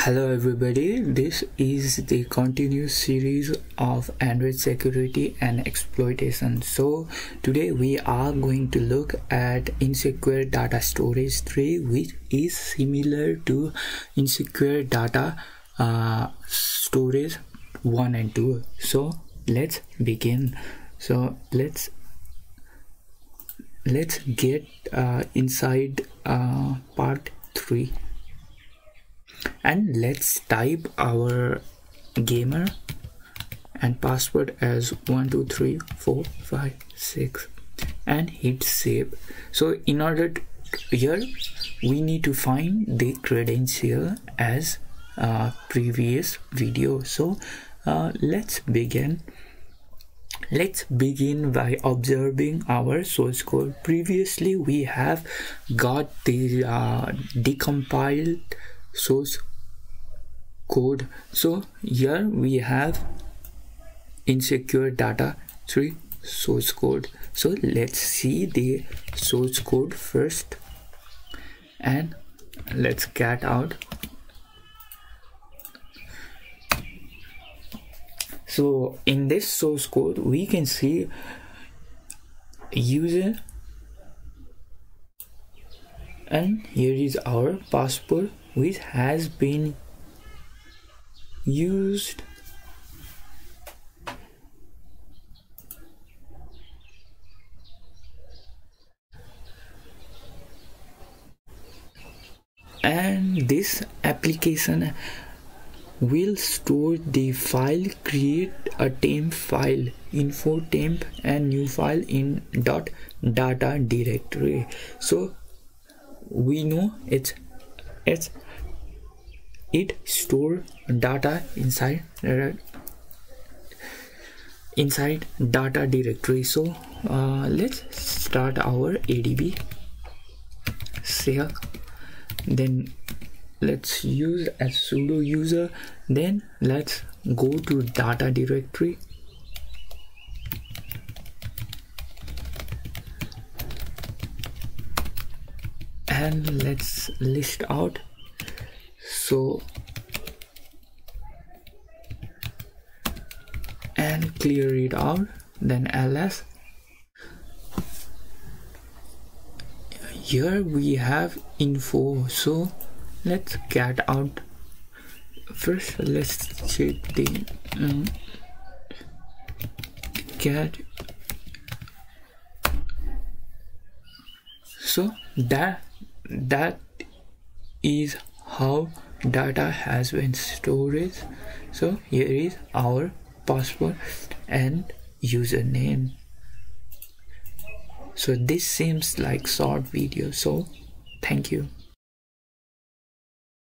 Hello everybody, this is the continuous series of Android security and exploitation. So today we are going to look at insecure data storage 3, which is similar to insecure data storage 1 and 2. So let's begin. So let's get inside part 3. And let's type our gamer and password as 123456 and hit save. So in order to, here we need to find the credential as previous video. So let's begin by observing our source code. Previously we have got the decompiled source code. So here we have insecure data 3 source code. So let's see the source code first and let's get out. So in this source code we can see user, and here is our password which has been used. And this application will store the file, create a temp file, info temp, and new file in .data directory. So we know it store data inside data directory. So let's start our adb shell, then let's use as sudo user, then let's go to data directory and let's list out. So and clear it out, then ls. Here we have info, so let's get out first. Let's check the get. So that is how data has been stored. So here is our password and username. So this seems like short video, so thank you.